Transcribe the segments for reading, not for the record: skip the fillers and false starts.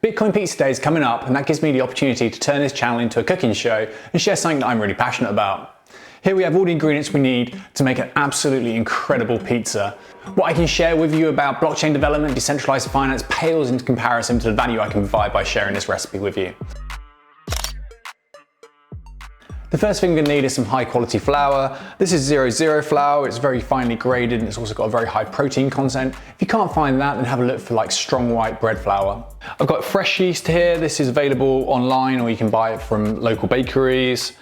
Bitcoin Pizza Day is coming up, and that gives me the opportunity to turn this channel into a cooking show and share something that I'm really passionate about. Here we have all the ingredients we need to make an absolutely incredible pizza. What I can share with you about blockchain development, decentralized finance pales into comparison to the value I can provide by sharing this recipe with you. The first thing we're going to need is some high quality flour. This is 00 flour, it's very finely graded and it's also got a very high protein content. If you can't find that, then have a look for like strong white bread flour. I've got fresh yeast here. This is available online or you can buy it from local bakeries.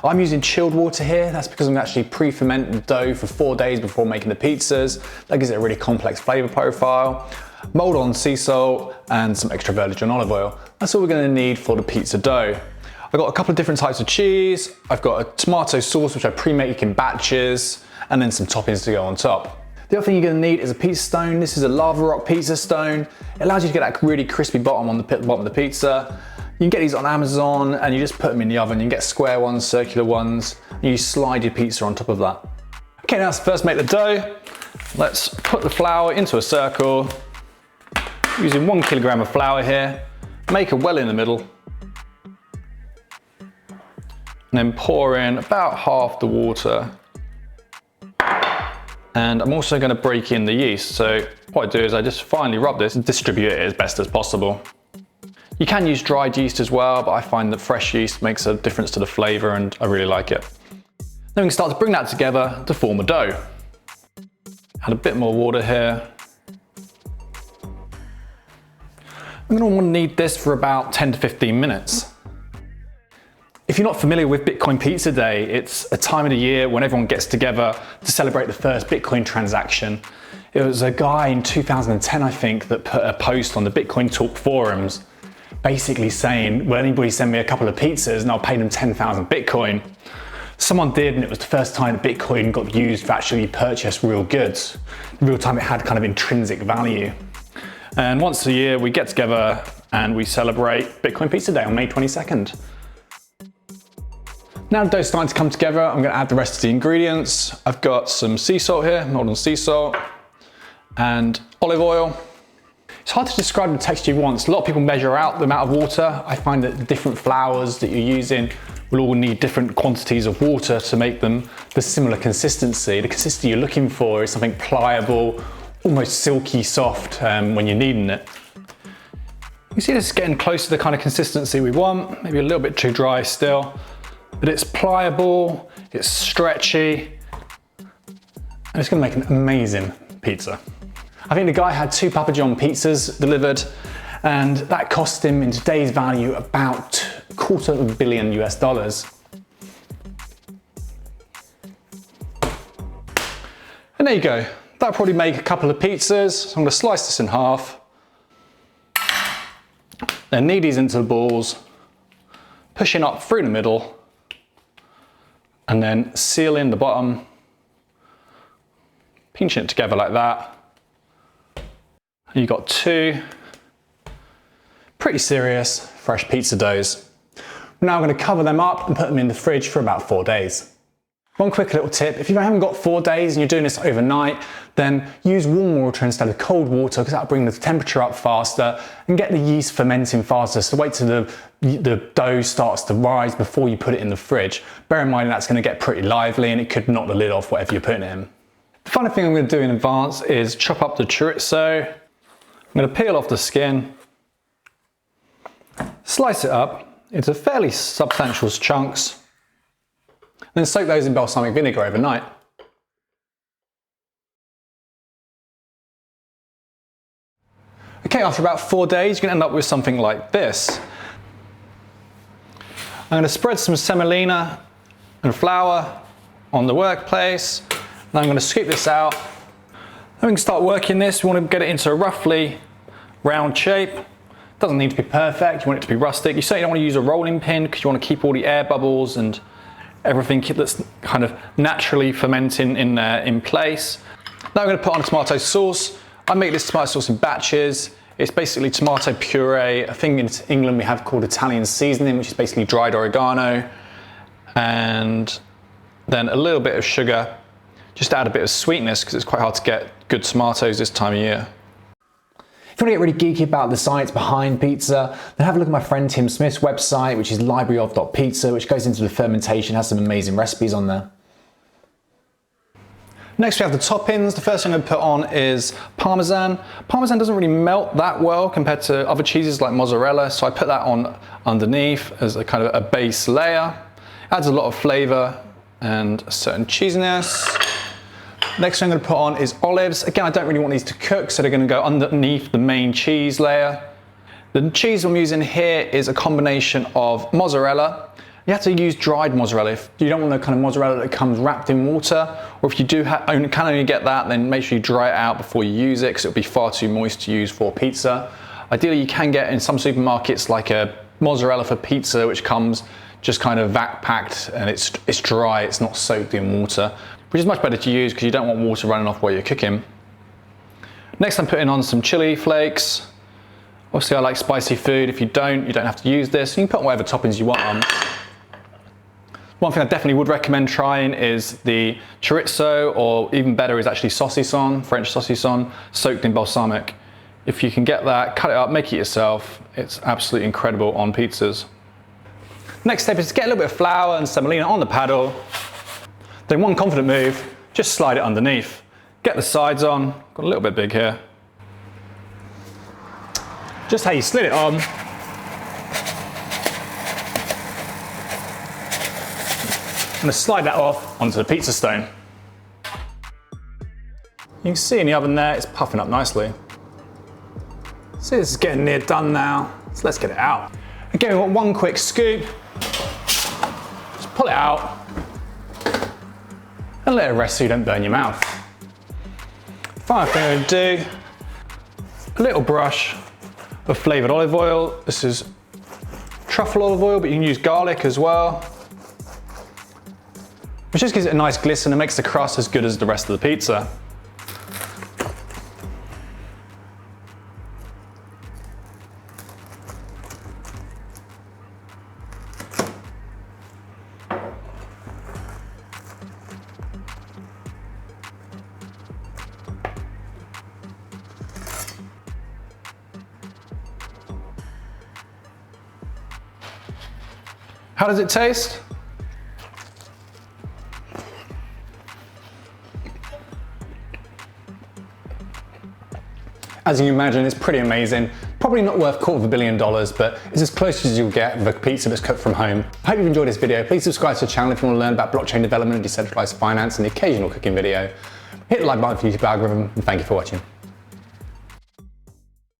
I'm using chilled water here. That's because I'm actually pre-fermenting the dough for 4 days before making the pizzas. That gives it a really complex flavor profile. Mold on sea salt and some extra virgin olive oil. That's all we're going to need for the pizza dough. I've got a couple of different types of cheese. I've got a tomato sauce, which I pre-make in batches, and then some toppings to go on top. The other thing you're gonna need is a pizza stone. This is a lava rock pizza stone. It allows you to get that really crispy bottom on the bottom of the pizza. You can get these on Amazon and you just put them in the oven. You can get square ones, circular ones, and you slide your pizza on top of that. Okay, now let's first make the dough. Let's put the flour into a circle. Using 1 kilogram of flour here. Make a well in the middle. And then pour in about half the water. And I'm also going to break in the yeast. So what I do is I just finely rub this and distribute it as best as possible. You can use dried yeast as well, but I find that fresh yeast makes a difference to the flavor and I really like it. Then we can start to bring that together to form a dough. Add a bit more water here. I'm going to need this for about 10 to 15 minutes. If you're not familiar with Bitcoin Pizza Day, it's a time of the year when everyone gets together to celebrate the first Bitcoin transaction. It was a guy in 2010, I think, that put a post on the Bitcoin Talk forums basically saying, will anybody send me a couple of pizzas and I'll pay them 10,000 Bitcoin. Someone did, and it was the first time that Bitcoin got used to actually purchase real goods. The real time it had kind of intrinsic value. And once a year we get together and we celebrate Bitcoin Pizza Day on May 22nd. Now the dough's starting to come together, I'm going to add the rest of the ingredients. I've got some sea salt here, modern sea salt, and olive oil. It's hard to describe the texture you want. A lot of people measure out the amount of water. I find that the different flours that you're using will all need different quantities of water to make them the similar consistency. The consistency you're looking for is something pliable, almost silky soft when you're kneading it. You see this is getting close to the kind of consistency we want, maybe a little bit too dry still. But it's pliable, it's stretchy, and it's gonna make an amazing pizza. I think the guy had 2 Papa John pizzas delivered, and that cost him in today's value about $250 million US. And there you go. That'll probably make a couple of pizzas. So I'm gonna slice this in half, then knead these into the balls, pushing up through the middle, and then seal in the bottom, pinching it together like that. And you've got 2 pretty serious fresh pizza doughs. Now I'm going to cover them up and put them in the fridge for about 4 days. One quick little tip, if you haven't got 4 days and you're doing this overnight, then use warm water instead of cold water because that'll bring the temperature up faster and get the yeast fermenting faster. So wait till the dough starts to rise before you put it in the fridge. Bear in mind that's going to get pretty lively and it could knock the lid off whatever you're putting it in. The final thing I'm going to do in advance is chop up the chorizo. I'm going to peel off the skin, slice it up into fairly substantial chunks, and then soak those in balsamic vinegar overnight. Okay, after about 4 days, you're going to end up with something like this. I'm going to spread some semolina and flour on the workplace. Then I'm going to scoop this out. Then we can start working this. We want to get it into a roughly round shape. Doesn't need to be perfect. You want it to be rustic. You certainly don't want to use a rolling pin because you want to keep all the air bubbles and everything that's kind of naturally fermenting in place. Now I'm going to put on a tomato sauce. I make this tomato sauce in batches. It's basically tomato puree, a thing in England we have called Italian seasoning, which is basically dried oregano, and then a little bit of sugar, just to add a bit of sweetness because it's quite hard to get good tomatoes this time of year. If you want to get really geeky about the science behind pizza, then have a look at my friend Tim Smith's website, which is libraryof.pizza, which goes into the fermentation, has some amazing recipes on there. Next we have the toppings. The first thing I'm going to put on is Parmesan. Parmesan doesn't really melt that well compared to other cheeses like mozzarella, so I put that on underneath as a kind of a base layer. Adds a lot of flavour and a certain cheesiness. Next thing I'm going to put on is olives. Again, I don't really want these to cook, so they're going to go underneath the main cheese layer. The cheese I'm using here is a combination of mozzarella. You have to use dried mozzarella. If you don't want the kind of mozzarella that comes wrapped in water, or if you do can only get that, then make sure you dry it out before you use it, because it'll be far too moist to use for pizza. Ideally, you can get in some supermarkets like a mozzarella for pizza, which comes just kind of vac packed and it's dry, it's not soaked in water, which is much better to use because you don't want water running off while you're cooking. Next, I'm putting on some chili flakes. Obviously, I like spicy food. If you don't have to use this. You can put whatever toppings you want on. One thing I definitely would recommend trying is the chorizo, or even better is actually saucisson, French saucisson, soaked in balsamic. If you can get that, cut it up, make it yourself. It's absolutely incredible on pizzas. Next step is to get a little bit of flour and semolina on the paddle. Then one confident move, just slide it underneath. Get the sides on, got a little bit big here. Just how you slid it on. I'm going to slide that off onto the pizza stone. You can see in the oven there, it's puffing up nicely. See, this is getting near done now, so let's get it out. Again, we've got one quick scoop. Just pull it out and let it rest so you don't burn your mouth. Final thing I'm going to do, a little brush of flavoured olive oil. This is truffle olive oil, but you can use garlic as well. Which just gives it a nice glisten and makes the crust as good as the rest of the pizza. How does it taste? As you can imagine, it's pretty amazing. Probably not worth $250 million, but it's as close as you'll get with a pizza that's cooked from home. I hope you've enjoyed this video. Please subscribe to the channel if you want to learn about blockchain development and decentralized finance and the occasional cooking video. Hit the like button for the YouTube algorithm, and thank you for watching.